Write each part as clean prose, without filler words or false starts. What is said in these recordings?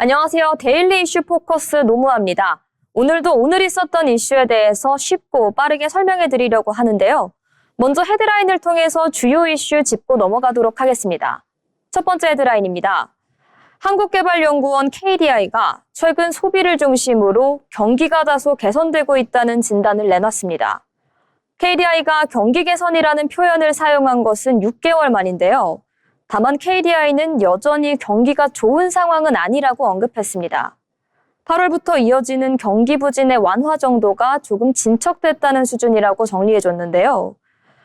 안녕하세요. 데일리 이슈 포커스 노무아입니다. 오늘도 오늘 있었던 이슈에 대해서 쉽고 빠르게 설명해 드리려고 하는데요. 먼저 헤드라인을 통해서 주요 이슈 짚고 넘어가도록 하겠습니다. 첫 번째 헤드라인입니다. 한국개발연구원 KDI가 최근 소비를 중심으로 경기가 다소 개선되고 있다는 진단을 내놨습니다. KDI가 경기 개선이라는 표현을 사용한 것은 6개월 만인데요. 다만 KDI는 여전히 경기가 좋은 상황은 아니라고 언급했습니다. 8월부터 이어지는 경기 부진의 완화 정도가 조금 진척됐다는 수준이라고 정리해줬는데요.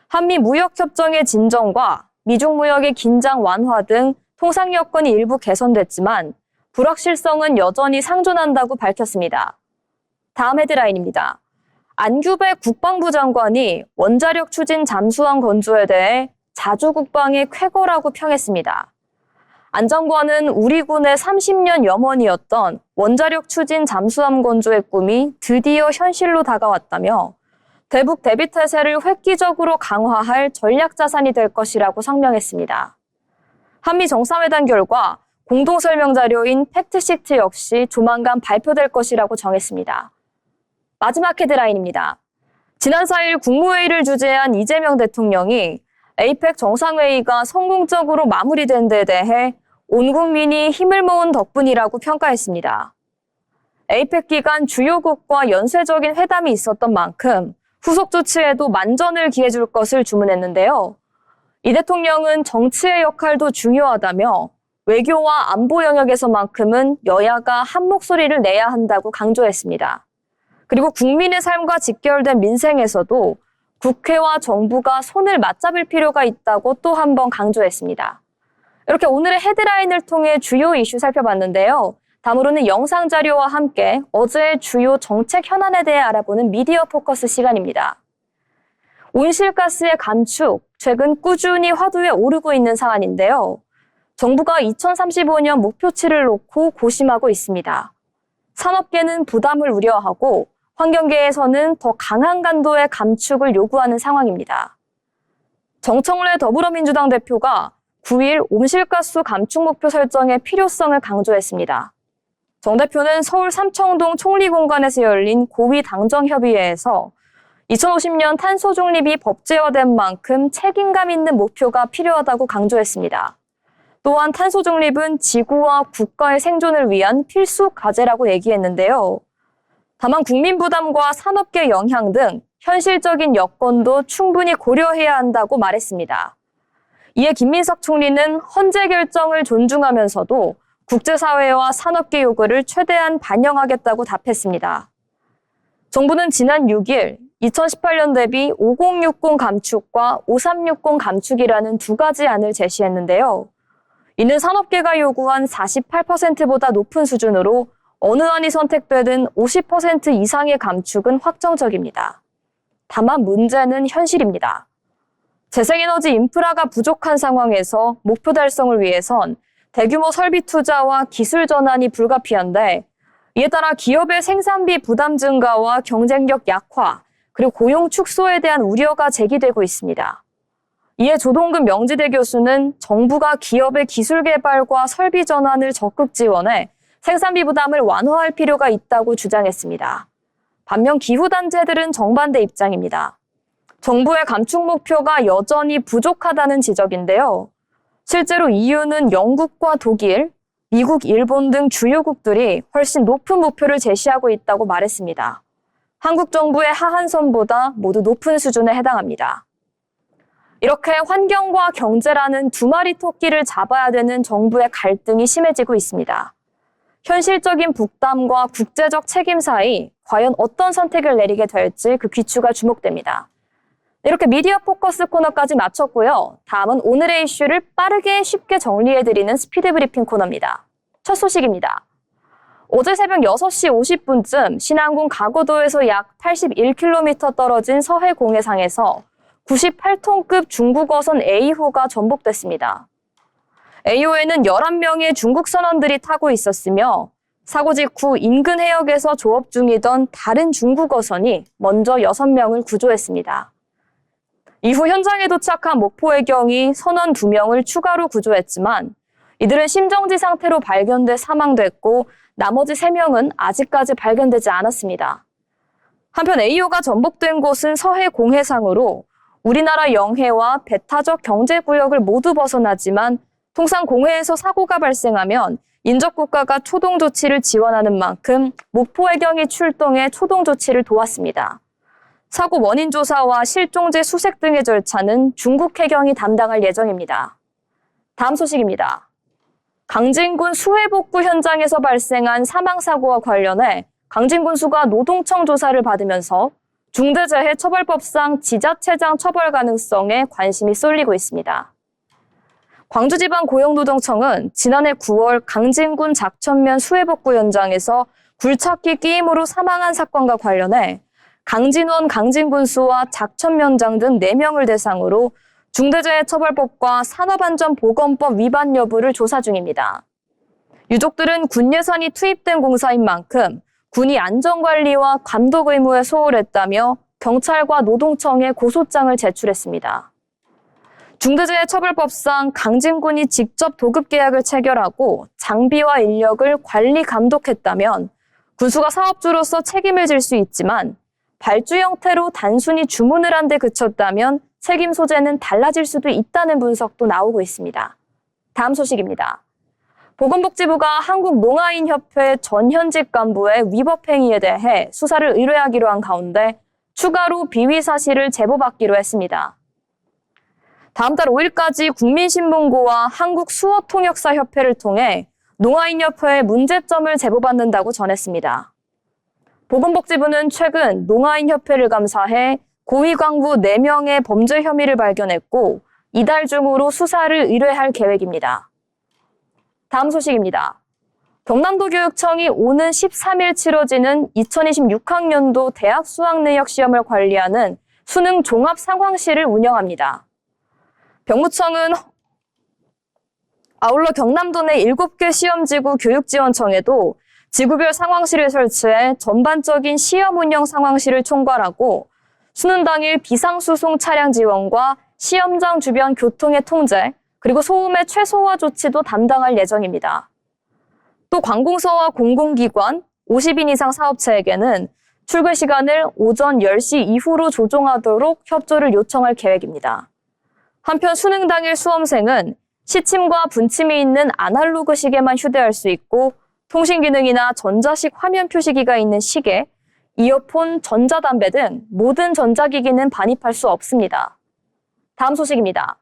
한미 무역협정의 진정과 미중 무역의 긴장 완화 등 통상 여건이 일부 개선됐지만 불확실성은 여전히 상존한다고 밝혔습니다. 다음 헤드라인입니다. 안규배 국방부 장관이 원자력 추진 잠수함 건조에 대해 자주국방의 쾌거라고 평했습니다. 안 장관은 우리 군의 30년 염원이었던 원자력 추진 잠수함 건조의 꿈이 드디어 현실로 다가왔다며 대북 대비 태세를 획기적으로 강화할 전략 자산이 될 것이라고 성명했습니다. 한미 정상회담 결과 공동설명 자료인 팩트시트 역시 조만간 발표될 것이라고 정했습니다. 마지막 헤드라인입니다. 지난 4일 국무회의를 주재한 이재명 대통령이 에이펙 정상회의가 성공적으로 마무리된 데 대해 온 국민이 힘을 모은 덕분이라고 평가했습니다. 에이펙 기간 주요국과 연쇄적인 회담이 있었던 만큼 후속 조치에도 만전을 기해줄 것을 주문했는데요. 이 대통령은 정치의 역할도 중요하다며 외교와 안보 영역에서만큼은 여야가 한 목소리를 내야 한다고 강조했습니다. 그리고 국민의 삶과 직결된 민생에서도 국회와 정부가 손을 맞잡을 필요가 있다고 또 한 번 강조했습니다. 이렇게 오늘의 헤드라인을 통해 주요 이슈 살펴봤는데요. 다음으로는 영상 자료와 함께 어제의 주요 정책 현안에 대해 알아보는 미디어 포커스 시간입니다. 온실가스의 감축, 최근 꾸준히 화두에 오르고 있는 사안인데요. 정부가 2035년 목표치를 놓고 고심하고 있습니다. 산업계는 부담을 우려하고 환경계에서는 더 강한 강도의 감축을 요구하는 상황입니다. 정청래 더불어민주당 대표가 9일 온실가스 감축 목표 설정의 필요성을 강조했습니다. 정 대표는 서울 삼청동 총리공관에서 열린 고위 당정협의회에서 2050년 탄소 중립이 법제화된 만큼 책임감 있는 목표가 필요하다고 강조했습니다. 또한 탄소 중립은 지구와 국가의 생존을 위한 필수 과제라고 얘기했는데요. 다만 국민 부담과 산업계 영향 등 현실적인 여건도 충분히 고려해야 한다고 말했습니다. 이에 김민석 총리는 헌재 결정을 존중하면서도 국제사회와 산업계 요구를 최대한 반영하겠다고 답했습니다. 정부는 지난 6일 2018년 대비 5060 감축과 5360 감축이라는 두 가지 안을 제시했는데요. 이는 산업계가 요구한 48%보다 높은 수준으로 어느 안이 선택되든 50% 이상의 감축은 확정적입니다. 다만 문제는 현실입니다. 재생에너지 인프라가 부족한 상황에서 목표 달성을 위해선 대규모 설비 투자와 기술 전환이 불가피한데 이에 따라 기업의 생산비 부담 증가와 경쟁력 약화, 그리고 고용 축소에 대한 우려가 제기되고 있습니다. 이에 조동근 명지대 교수는 정부가 기업의 기술 개발과 설비 전환을 적극 지원해 생산비 부담을 완화할 필요가 있다고 주장했습니다. 반면 기후단체들은 정반대 입장입니다. 정부의 감축 목표가 여전히 부족하다는 지적인데요. 실제로 EU는 영국과 독일, 미국, 일본 등 주요국들이 훨씬 높은 목표를 제시하고 있다고 말했습니다. 한국 정부의 하한선보다 모두 높은 수준에 해당합니다. 이렇게 환경과 경제라는 두 마리 토끼를 잡아야 되는 정부의 갈등이 심해지고 있습니다. 현실적인 부담과 국제적 책임 사이 과연 어떤 선택을 내리게 될지 그 귀추가 주목됩니다. 이렇게 미디어 포커스 코너까지 마쳤고요. 다음은 오늘의 이슈를 빠르게 쉽게 정리해드리는 스피드 브리핑 코너입니다. 첫 소식입니다. 어제 새벽 6시 50분쯤 신안군 가고도에서 약 81km 떨어진 서해 공해상에서 98톤급 중국 어선 A호가 전복됐습니다. A호에는 11명의 중국 선원들이 타고 있었으며 사고 직후 인근 해역에서 조업 중이던 다른 중국 어선이 먼저 6명을 구조했습니다. 이후 현장에 도착한 목포해경이 선원 2명을 추가로 구조했지만 이들은 심정지 상태로 발견돼 사망됐고 나머지 3명은 아직까지 발견되지 않았습니다. 한편 AO가 전복된 곳은 서해 공해상으로 우리나라 영해와 배타적 경제구역을 모두 벗어나지만 통상 공해에서 사고가 발생하면 인접국가가 초동조치를 지원하는 만큼 목포해경이 출동해 초동조치를 도왔습니다. 사고 원인 조사와 실종제 수색 등의 절차는 중국 해경이 담당할 예정입니다. 다음 소식입니다. 강진군 수해복구 현장에서 발생한 사망사고와 관련해 강진군수가 노동청 조사를 받으면서 중대재해처벌법상 지자체장 처벌 가능성에 관심이 쏠리고 있습니다. 광주지방고용노동청은 지난해 9월 강진군 작천면 수해복구 현장에서 굴착기 끼임으로 사망한 사건과 관련해 강진원 강진군수와 작천면장 등 4명을 대상으로 중대재해처벌법과 산업안전보건법 위반 여부를 조사 중입니다. 유족들은 군 예산이 투입된 공사인 만큼 군이 안전관리와 감독 의무에 소홀했다며 경찰과 노동청에 고소장을 제출했습니다. 중대재해처벌법상 강진군이 직접 도급계약을 체결하고 장비와 인력을 관리 감독했다면 군수가 사업주로서 책임을 질 수 있지만 발주 형태로 단순히 주문을 한 데 그쳤다면 책임 소재는 달라질 수도 있다는 분석도 나오고 있습니다. 다음 소식입니다. 보건복지부가 한국농아인협회 전 현직 간부의 위법 행위에 대해 수사를 의뢰하기로 한 가운데 추가로 비위 사실을 제보받기로 했습니다. 다음 달 5일까지 국민신문고와 한국수어통역사협회를 통해 농아인협회의 문제점을 제보받는다고 전했습니다. 보건복지부는 최근 농아인협회를 감사해 고위간부 4명의 범죄 혐의를 발견했고 이달 중으로 수사를 의뢰할 계획입니다. 다음 소식입니다. 경남도 교육청이 오는 13일 치러지는 2026학년도 대학 수학능력 시험을 관리하는 수능 종합 상황실을 운영합니다. 병무청은 아울러 경남도 내 7개 시험지구 교육지원청에도 지구별 상황실을 설치해 전반적인 시험 운영 상황실을 총괄하고 수능 당일 비상수송 차량 지원과 시험장 주변 교통의 통제, 그리고 소음의 최소화 조치도 담당할 예정입니다. 또 관공서와 공공기관, 50인 이상 사업체에게는 출근 시간을 오전 10시 이후로 조정하도록 협조를 요청할 계획입니다. 한편 수능 당일 수험생은 시침과 분침이 있는 아날로그 시계만 휴대할 수 있고 통신 기능이나 전자식 화면 표시기가 있는 시계, 이어폰, 전자담배 등 모든 전자기기는 반입할 수 없습니다. 다음 소식입니다.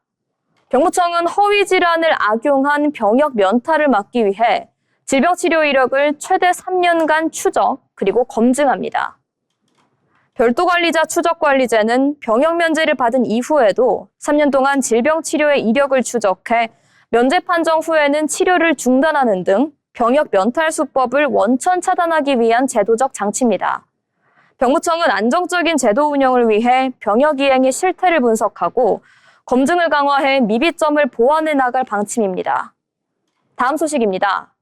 병무청은 허위 질환을 악용한 병역 면탈을 막기 위해 질병치료 이력을 최대 3년간 추적, 그리고 검증합니다. 별도관리자 추적관리제는 병역 면제를 받은 이후에도 3년 동안 질병치료의 이력을 추적해 면제 판정 후에는 치료를 중단하는 등 병역 면탈 수법을 원천 차단하기 위한 제도적 장치입니다. 병무청은 안정적인 제도 운영을 위해 병역 이행의 실태를 분석하고 검증을 강화해 미비점을 보완해 나갈 방침입니다. 다음 소식입니다.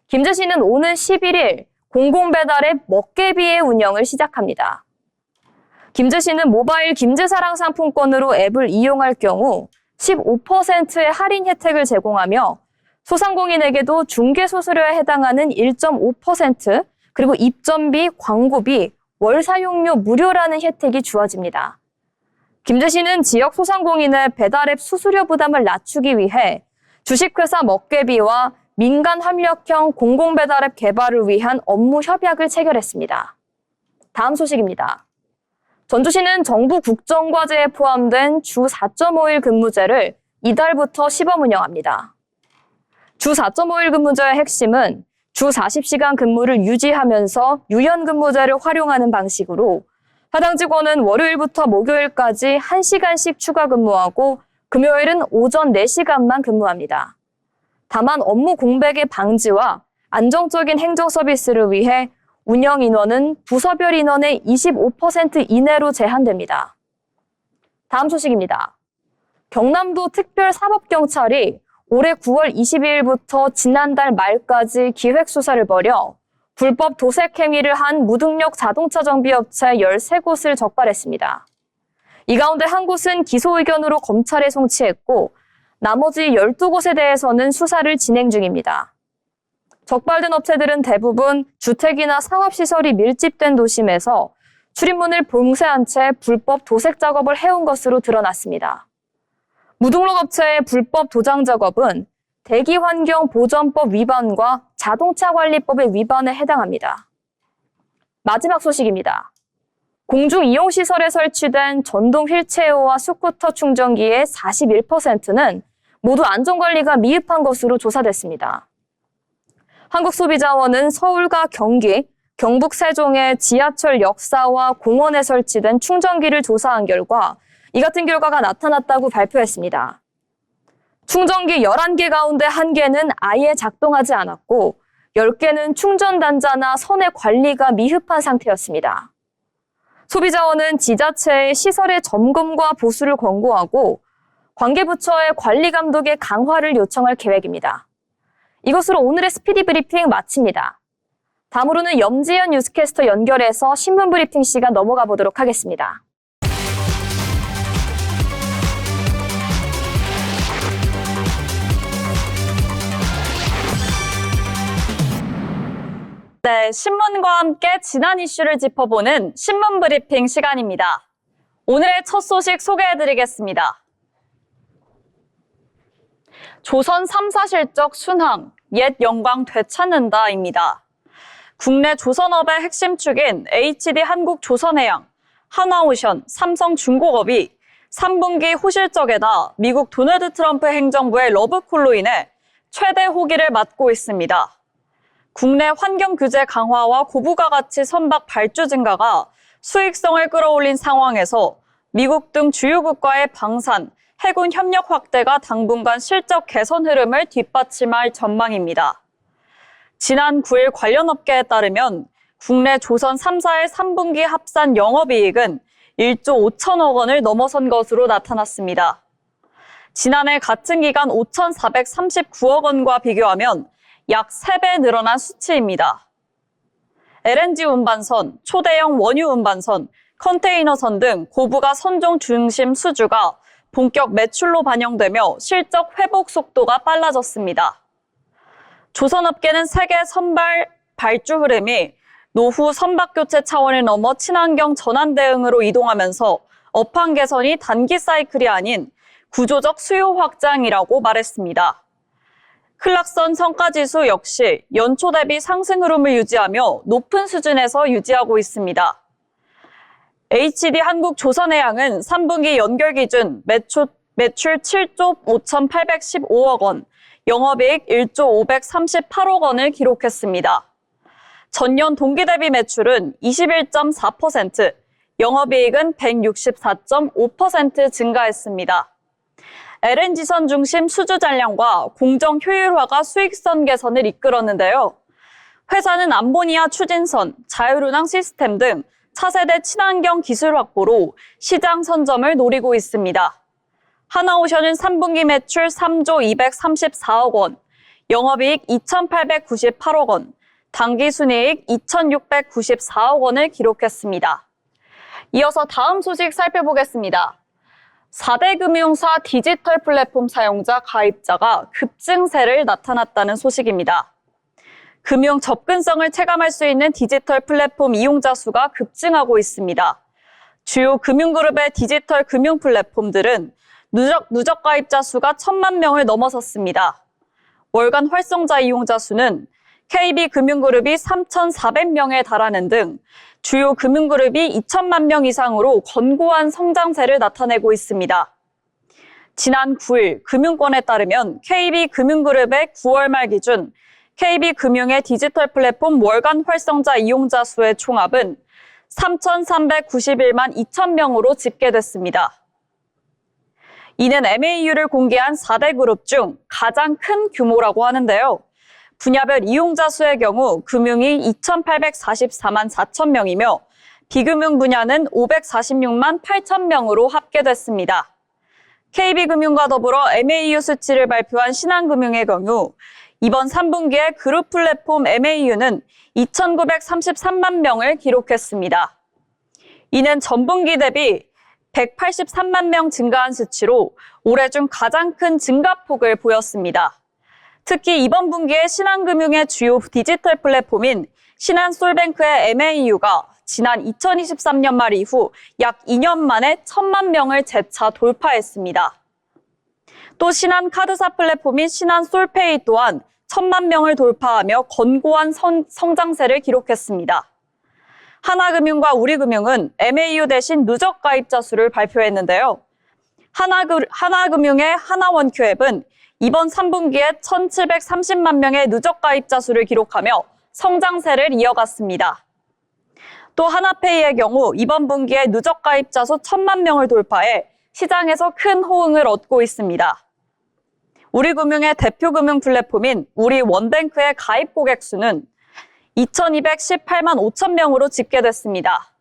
김제시는 오는 11일 공공배달앱 먹개비의 운영을 시작합니다. 김제시는 모바일 김제사랑 상품권으로 앱을 이용할 경우 15%의 할인 혜택을 제공하며 소상공인에게도 중개수수료에 해당하는 1.5% 그리고 입점비, 광고비, 월 사용료 무료라는 혜택이 주어집니다. 김제시는 지역 소상공인의 배달앱 수수료 부담을 낮추기 위해 주식회사 먹개비와 민간 협력형 공공배달앱 개발을 위한 업무 협약을 체결했습니다. 다음 소식입니다. 전주시는 정부 국정과제에 포함된 주 4.5일 근무제를 이달부터 시범 운영합니다. 주 4.5일 근무제의 핵심은 주 40시간 근무를 유지하면서 유연근무제를 활용하는 방식으로 해당 직원은 월요일부터 목요일까지 1시간씩 추가 근무하고 금요일은 오전 4시간만 근무합니다. 다만 업무 공백의 방지와 안정적인 행정 서비스를 위해 운영 인원은 부서별 인원의 25% 이내로 제한됩니다. 다음 소식입니다. 경남도 특별사법경찰이 올해 9월 22일부터 지난달 말까지 기획수사를 벌여 불법 도색 행위를 한 무등록 자동차 정비업체 13곳을 적발했습니다. 이 가운데 한 곳은 기소 의견으로 검찰에 송치했고 나머지 12곳에 대해서는 수사를 진행 중입니다. 적발된 업체들은 대부분 주택이나 상업시설이 밀집된 도심에서 출입문을 봉쇄한 채 불법 도색 작업을 해온 것으로 드러났습니다. 무등록 업체의 불법 도장 작업은 대기환경보전법 위반과 자동차관리법의 위반에 해당합니다. 마지막 소식입니다. 공중이용시설에 설치된 전동 휠체어와 스쿠터 충전기의 41%는 모두 안전관리가 미흡한 것으로 조사됐습니다. 한국소비자원은 서울과 경기, 경북 세종의 지하철 역사와 공원에 설치된 충전기를 조사한 결과 이 같은 결과가 나타났다고 발표했습니다. 충전기 11개 가운데 1개는 아예 작동하지 않았고 10개는 충전 단자나 선의 관리가 미흡한 상태였습니다. 소비자원은 지자체의 시설의 점검과 보수를 권고하고 관계부처의 관리 감독의 강화를 요청할 계획입니다. 이것으로 오늘의 스피디 브리핑 마칩니다. 다음으로는 염지연 뉴스캐스터 연결해서 신문 브리핑 시간 넘어가 보도록 하겠습니다. 네, 신문과 함께 지난 이슈를 짚어보는 신문 브리핑 시간입니다. 오늘의 첫 소식 소개해드리겠습니다. 조선 3사 실적 순항, 옛 영광 되찾는다입니다. 국내 조선업의 핵심 축인 HD 한국조선해양, 하나오션, 삼성중공업이 3분기 호실적에다 미국 도널드 트럼프 행정부의 러브콜로 인해 최대 호기를 맞고 있습니다. 국내 환경 규제 강화와 고부가 가치 선박 발주 증가가 수익성을 끌어올린 상황에서 미국 등 주요 국가의 방산, 해군 협력 확대가 당분간 실적 개선 흐름을 뒷받침할 전망입니다. 지난 9일 관련 업계에 따르면 국내 조선 3사의 3분기 합산 영업이익은 1조 5천억 원을 넘어선 것으로 나타났습니다. 지난해 같은 기간 5,439억 원과 비교하면 약 3배 늘어난 수치입니다. LNG 운반선, 초대형 원유 운반선, 컨테이너선 등 고부가 선종 중심 수주가 본격 매출로 반영되며 실적 회복 속도가 빨라졌습니다. 조선업계는 세계 선박 발주 흐름이 노후 선박 교체 차원을 넘어 친환경 전환 대응으로 이동하면서 업황 개선이 단기 사이클이 아닌 구조적 수요 확장이라고 말했습니다. 클락선 성과지수 역시 연초 대비 상승 흐름을 유지하며 높은 수준에서 유지하고 있습니다. HD 한국조선해양은 3분기 연결 기준 매출 7조 5,815억 원, 영업이익 1조 538억 원을 기록했습니다. 전년 동기 대비 매출은 21.4%, 영업이익은 164.5% 증가했습니다. LNG선 중심 수주 잔량과 공정 효율화가 수익선 개선을 이끌었는데요. 회사는 암모니아 추진선, 자율운항 시스템 등 차세대 친환경 기술 확보로 시장 선점을 노리고 있습니다. 하나오션은 3분기 매출 3조 234억 원, 영업이익 2,898억 원, 당기순이익 2,694억 원을 기록했습니다. 이어서 다음 소식 살펴보겠습니다. 4대 금융사 디지털 플랫폼 사용자 가입자가 급증세를 나타났다는 소식입니다. 금융 접근성을 체감할 수 있는 디지털 플랫폼 이용자 수가 급증하고 있습니다. 주요 금융그룹의 디지털 금융 플랫폼들은 누적 가입자 수가 1,000만 명을 넘어섰습니다. 월간 활성자 이용자 수는 KB금융그룹이 3,400명에 달하는 등 주요 금융그룹이 2천만 명 이상으로 견고한 성장세를 나타내고 있습니다. 지난 9일 금융권에 따르면 KB금융그룹의 9월 말 기준 KB금융의 디지털 플랫폼 월간 활성자 이용자 수의 총합은 3,391만 2천 명으로 집계됐습니다. 이는 MAU를 공개한 4대 그룹 중 가장 큰 규모라고 하는데요. 분야별 이용자 수의 경우 금융이 2,844만 4천 명이며 비금융 분야는 546만 8천 명으로 합계됐습니다. KB금융과 더불어 MAU 수치를 발표한 신한금융의 경우 이번 3분기에 그룹 플랫폼 MAU는 2,933만 명을 기록했습니다. 이는 전분기 대비 183만 명 증가한 수치로 올해 중 가장 큰 증가폭을 보였습니다. 특히 이번 분기에 신한금융의 주요 디지털 플랫폼인 신한솔뱅크의 MAU가 지난 2023년 말 이후 약 2년 만에 1,000만 명을 재차 돌파했습니다. 또 신한카드사 플랫폼인 신한솔페이 또한 1,000만 명을 돌파하며 건고한 성장세를 기록했습니다. 하나금융과 우리금융은 MAU 대신 누적 가입자 수를 발표했는데요. 하나금융의 하나원큐 앱은 이번 3분기에 1,730만 명의 누적 가입자 수를 기록하며 성장세를 이어갔습니다. 또 하나페이의 경우 이번 분기에 누적 가입자 수 1,000만 명을 돌파해 시장에서 큰 호응을 얻고 있습니다. 우리금융의 대표 금융 플랫폼인 우리원뱅크의 가입 고객 수는 2,218만 5천 명으로 집계됐습니다.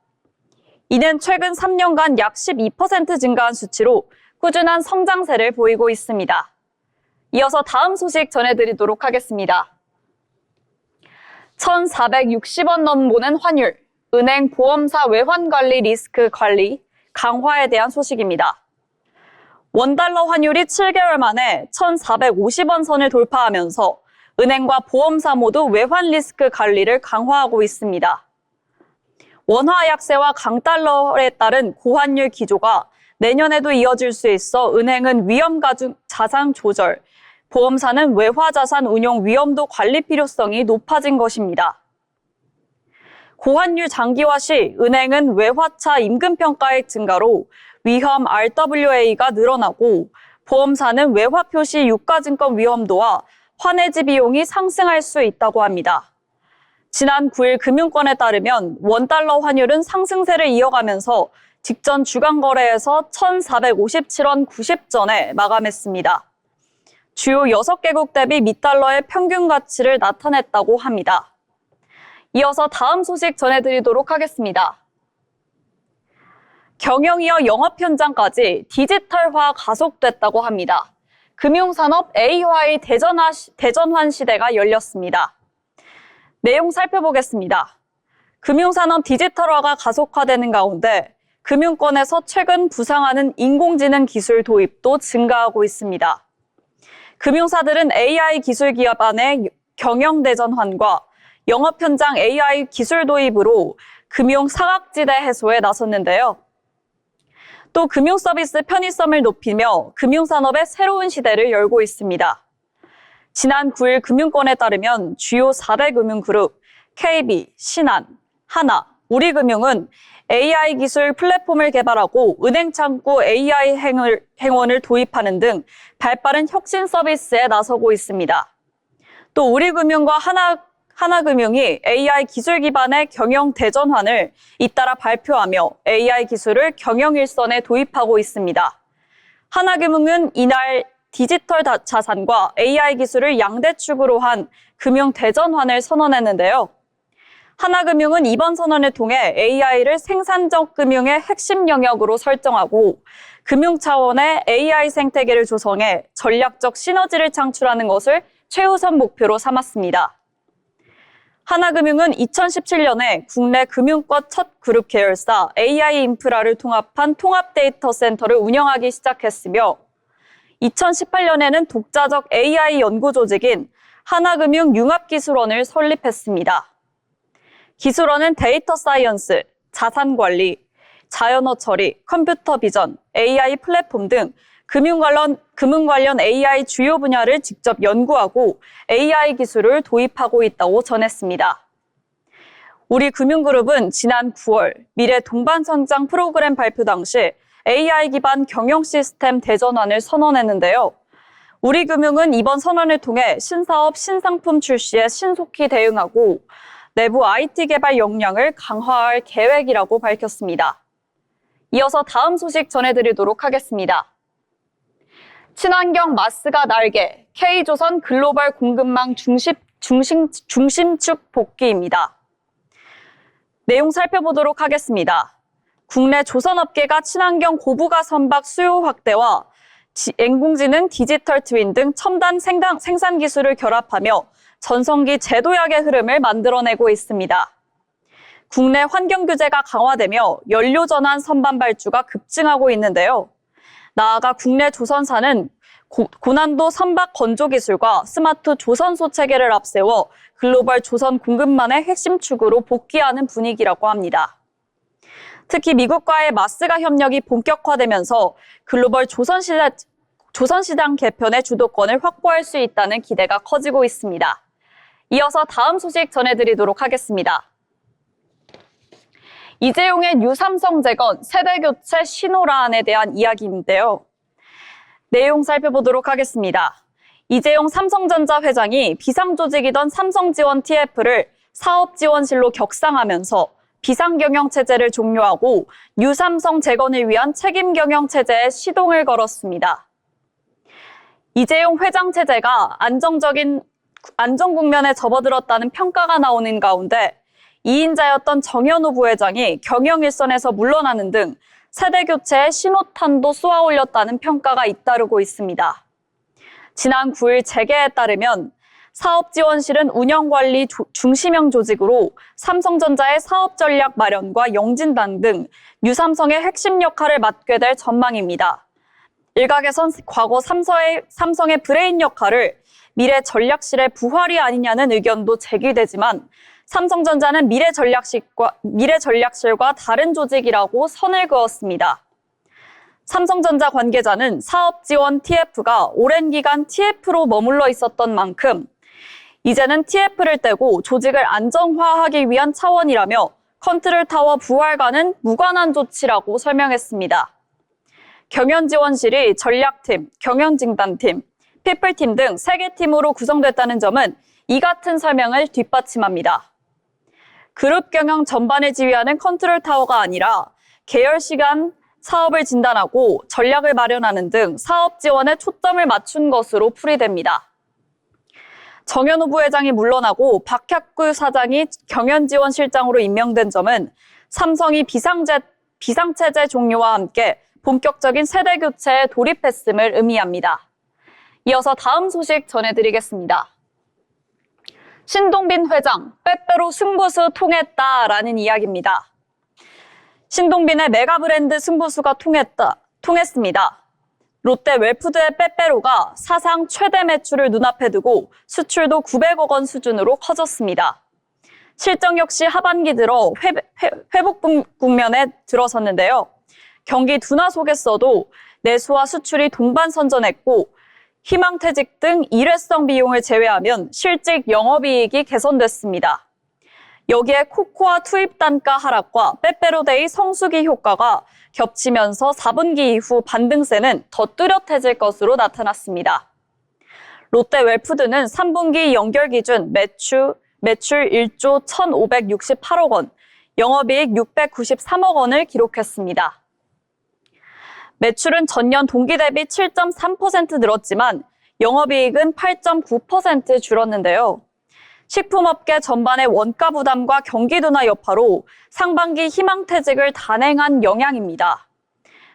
이는 최근 3년간 약 12% 증가한 수치로 꾸준한 성장세를 보이고 있습니다. 이어서 다음 소식 전해드리도록 하겠습니다. 1,460원 넘보는 환율, 은행 보험사 외환관리 리스크 관리 강화에 대한 소식입니다. 원달러 환율이 7개월 만에 1,450원 선을 돌파하면서 은행과 보험사 모두 외환 리스크 관리를 강화하고 있습니다. 원화 약세와 강달러에 따른 고환율 기조가 내년에도 이어질 수 있어 은행은 위험 자산 조절, 보험사는 외화 자산 운용 위험도 관리 필요성이 높아진 것입니다. 고환율 장기화 시 은행은 외화차 임금평가액 증가로 위험 RWA가 늘어나고 보험사는 외화 표시 유가증권 위험도와 환해지 비용이 상승할 수 있다고 합니다. 지난 9일 금융권에 따르면 원달러 환율은 상승세를 이어가면서 직전 주간 거래에서 1,457원 90전에 마감했습니다. 주요 6개국 대비 밋달러의 평균 가치를 나타냈다고 합니다. 이어서 다음 소식 전해드리도록 하겠습니다. 경영이어 영업 현장까지 디지털화 가속됐다고 합니다. 금융산업 A화의 대전환 시대가 열렸습니다. 내용 살펴보겠습니다. 금융산업 디지털화가 가속화되는 가운데 금융권에서 최근 부상하는 인공지능 기술 도입도 증가하고 있습니다. 금융사들은 AI 기술 기반의 경영 대전환과 영업 현장 AI 기술 도입으로 금융 사각지대 해소에 나섰는데요. 또 금융 서비스 편의성을 높이며 금융산업의 새로운 시대를 열고 있습니다. 지난 9일 금융권에 따르면 주요 4대 금융그룹 KB, 신한, 하나, 우리금융은 AI 기술 플랫폼을 개발하고 은행 창구 AI 행원을 도입하는 등 발빠른 혁신 서비스에 나서고 있습니다. 또 우리금융과 하나금융이 AI 기술 기반의 경영 대전환을 잇따라 발표하며 AI 기술을 경영 일선에 도입하고 있습니다. 하나금융은 이날 디지털 자산과 AI 기술을 양대축으로 한 금융 대전환을 선언했는데요. 하나금융은 이번 선언을 통해 AI를 생산적 금융의 핵심 영역으로 설정하고 금융 차원의 AI 생태계를 조성해 전략적 시너지를 창출하는 것을 최우선 목표로 삼았습니다. 하나금융은 2017년에 국내 금융권 첫 그룹 계열사 AI 인프라를 통합한 통합 데이터 센터를 운영하기 시작했으며 2018년에는 독자적 AI 연구 조직인 하나금융 융합기술원을 설립했습니다. 기술원은 데이터 사이언스, 자산 관리, 자연어 처리, 컴퓨터 비전, AI 플랫폼 등 금융 관련 AI 주요 분야를 직접 연구하고 AI 기술을 도입하고 있다고 전했습니다. 우리금융그룹은 지난 9월 미래 동반성장 프로그램 발표 당시 AI 기반 경영 시스템 대전환을 선언했는데요. 우리금융은 이번 선언을 통해 신사업, 신상품 출시에 신속히 대응하고 내부 IT 개발 역량을 강화할 계획이라고 밝혔습니다. 이어서 다음 소식 전해드리도록 하겠습니다. 친환경 마스가 날개, K조선 글로벌 공급망 중심축 복귀입니다. 내용 살펴보도록 하겠습니다. 국내 조선업계가 친환경 고부가 선박 수요 확대와 인공지능, 디지털 트윈 등 첨단 생산 기술을 결합하며 전성기 제도약의 흐름을 만들어내고 있습니다. 국내 환경 규제가 강화되며 연료 전환 선반 발주가 급증하고 있는데요. 나아가 국내 조선사는 고난도 선박 건조 기술과 스마트 조선소 체계를 앞세워 글로벌 조선 공급망의 핵심 축으로 복귀하는 분위기라고 합니다. 특히 미국과의 마스가 협력이 본격화되면서 글로벌 조선시장 개편의 주도권을 확보할 수 있다는 기대가 커지고 있습니다. 이어서 다음 소식 전해드리도록 하겠습니다. 이재용의 뉴삼성 재건 세대교체 신호란에 대한 이야기인데요. 내용 살펴보도록 하겠습니다. 이재용 삼성전자 회장이 비상조직이던 삼성지원 TF를 사업지원실로 격상하면서 비상경영체제를 종료하고 뉴삼성 재건을 위한 책임경영체제에 시동을 걸었습니다. 이재용 회장 체제가 안정국면에 접어들었다는 평가가 나오는 가운데 2인자였던 정현우 부회장이 경영일선에서 물러나는 등 세대교체에 신호탄도 쏘아올렸다는 평가가 잇따르고 있습니다. 지난 9일 재계에 따르면 사업지원실은 운영관리 중심형 조직으로 삼성전자의 사업전략 마련과 영진단 등 뉴삼성의 핵심 역할을 맡게 될 전망입니다. 일각에선 과거 삼성의 브레인 역할을 미래 전략실의 부활이 아니냐는 의견도 제기되지만 삼성전자는 미래 전략실과 다른 조직이라고 선을 그었습니다. 삼성전자 관계자는 사업지원 TF가 오랜 기간 TF로 머물러 있었던 만큼 이제는 TF를 떼고 조직을 안정화하기 위한 차원이라며 컨트롤타워 부활과는 무관한 조치라고 설명했습니다. 경연지원실이 전략팀, 경영진단팀, 피플팀 등 3개 팀으로 구성됐다는 점은 이 같은 설명을 뒷받침합니다. 그룹 경영 전반을 지휘하는 컨트롤타워가 아니라 계열 시간 사업을 진단하고 전략을 마련하는 등 사업 지원에 초점을 맞춘 것으로 풀이됩니다. 정현우 부회장이 물러나고 박혁구 사장이 경연지원실장으로 임명된 점은 삼성이 비상체제 종료와 함께 본격적인 세대교체에 돌입했음을 의미합니다. 이어서 다음 소식 전해드리겠습니다. 신동빈 회장, 빼빼로 승부수 통했다라는 이야기입니다. 신동빈의 메가 브랜드 승부수가 통했습니다. 롯데 웰푸드의 빼빼로가 사상 최대 매출을 눈앞에 두고 수출도 900억 원 수준으로 커졌습니다. 실적 역시 하반기 들어 회복 국면에 들어섰는데요. 경기 둔화 속에서도 내수와 수출이 동반선전했고 희망퇴직 등 일회성 비용을 제외하면 실질 영업이익이 개선됐습니다. 여기에 코코아 투입 단가 하락과 빼빼로데이 성수기 효과가 겹치면서 4분기 이후 반등세는 더 뚜렷해질 것으로 나타났습니다. 롯데 웰푸드는 3분기 연결 기준 매출 1조 1,568억 원, 영업이익 693억 원을 기록했습니다. 매출은 전년 동기 대비 7.3% 늘었지만 영업이익은 8.9% 줄었는데요. 식품업계 전반의 원가 부담과 경기 둔화 여파로 상반기 희망퇴직을 단행한 영향입니다.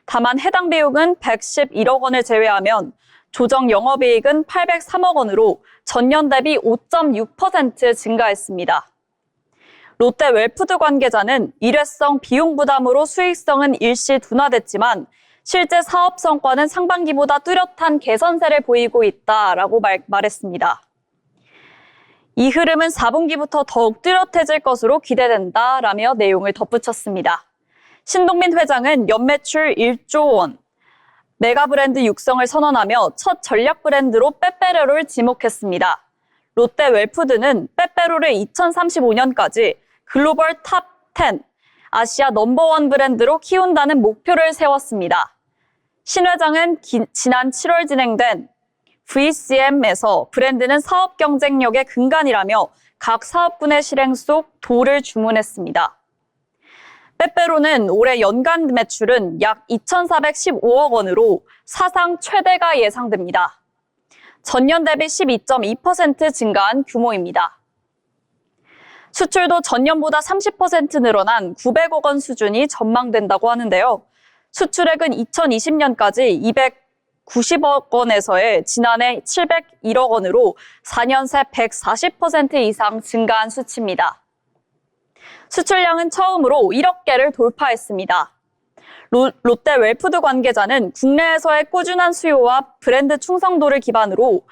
다만 해당 비용은 111억 원을 제외하면 조정 영업이익은 803억 원으로 전년 대비 5.6% 증가했습니다. 롯데 웰푸드 관계자는 일회성 비용 부담으로 수익성은 일시 둔화됐지만 실제 사업 성과는 상반기보다 뚜렷한 개선세를 보이고 있다라고 말했습니다. 이 흐름은 4분기부터 더욱 뚜렷해질 것으로 기대된다라며 내용을 덧붙였습니다. 신동빈 회장은 연매출 1조 원, 메가 브랜드 육성을 선언하며 첫 전략 브랜드로 빼빼로를 지목했습니다. 롯데 웰푸드는 빼빼로를 2035년까지 글로벌 탑 10, 아시아 넘버원 브랜드로 키운다는 목표를 세웠습니다. 신 회장은 지난 7월 진행된 VCM에서 브랜드는 사업 경쟁력의 근간이라며 각 사업군의 실행 속 도를 주문했습니다. 빼빼로는 올해 연간 매출은 약 2,415억 원으로 사상 최대가 예상됩니다. 전년 대비 12.2% 증가한 규모입니다. 수출도 전년보다 30% 늘어난 900억 원 수준이 전망된다고 하는데요. 수출액은 2020년까지 290억 원에서의 지난해 701억 원으로 4년 새 140% 이상 증가한 수치입니다. 수출량은 처음으로 1억 개를 돌파했습니다. 롯데 웰푸드 관계자는 국내에서의 꾸준한 수요와 브랜드 충성도를 기반으로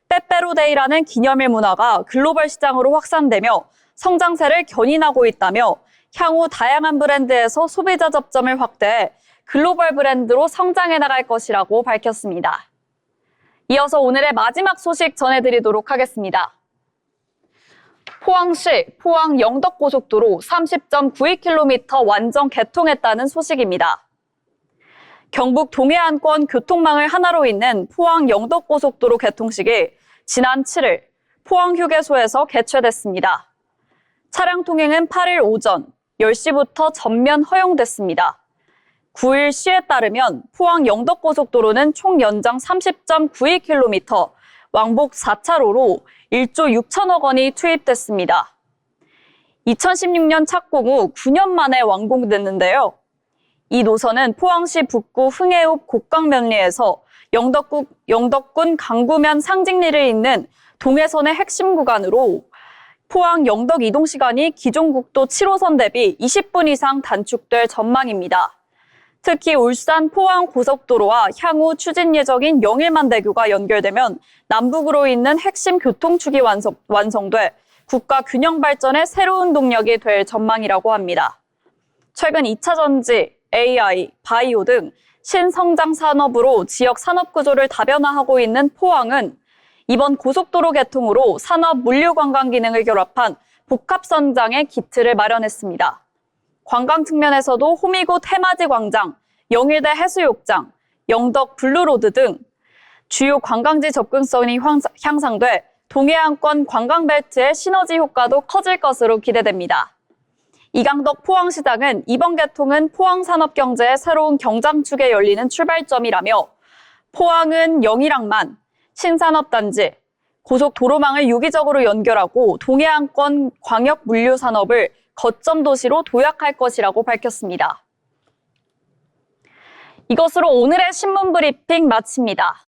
빼빼로데이라는 기념일 문화가 글로벌 시장으로 확산되며 성장세를 견인하고 있다며 향후 다양한 브랜드에서 소비자 접점을 확대해 글로벌 브랜드로 성장해 나갈 것이라고 밝혔습니다. 이어서 오늘의 마지막 소식 전해드리도록 하겠습니다. 포항시 포항 영덕고속도로 30.92km 완전 개통했다는 소식입니다. 경북 동해안권 교통망을 하나로 잇는 포항 영덕고속도로 개통식이 지난 7일 포항 휴게소에서 개최됐습니다. 차량 통행은 8일 오전 10시부터 전면 허용됐습니다. 9일 시에 따르면 포항 영덕고속도로는 총 연장 30.92km, 왕복 4차로로 1조 6천억 원이 투입됐습니다. 2016년 착공 후 9년 만에 완공됐는데요. 이 노선은 포항시 북구 흥해읍 곡강면리에서 영덕군 강구면 상직리를 잇는 동해선의 핵심 구간으로 포항 영덕 이동 시간이 기존 국도 7호선 대비 20분 이상 단축될 전망입니다. 특히 울산 포항 고속도로와 향후 추진 예정인 영일만대교가 연결되면 남북으로 잇는 핵심 교통축이 완성돼 국가 균형 발전의 새로운 동력이 될 전망이라고 합니다. 최근 2차 전지, AI, 바이오 등 신성장 산업으로 지역 산업 구조를 다변화하고 있는 포항은 이번 고속도로 개통으로 산업 물류 관광 기능을 결합한 복합 성장의 기틀을 마련했습니다. 관광 측면에서도 호미곶 해맞이 광장, 영일대 해수욕장, 영덕 블루로드 등 주요 관광지 접근성이 향상돼 동해안권 관광벨트의 시너지 효과도 커질 것으로 기대됩니다. 이강덕 포항시장은 이번 개통은 포항 산업경제의 새로운 경장축에 열리는 출발점이라며 포항은 영일항만, 신산업단지, 고속도로망을 유기적으로 연결하고 동해안권 광역 물류 산업을 거점 도시로 도약할 것이라고 밝혔습니다. 이것으로 오늘의 신문 브리핑 마칩니다.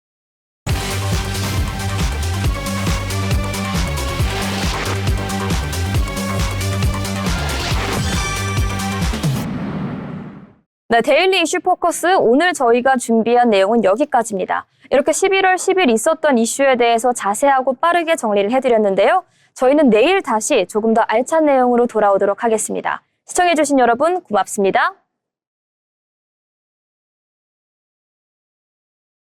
네, 데일리 이슈 포커스 오늘 저희가 준비한 내용은 여기까지입니다. 이렇게 11월 10일 있었던 이슈에 대해서 자세하고 빠르게 정리를 해드렸는데요. 저희는 내일 다시 조금 더 알찬 내용으로 돌아오도록 하겠습니다. 시청해주신 여러분 고맙습니다.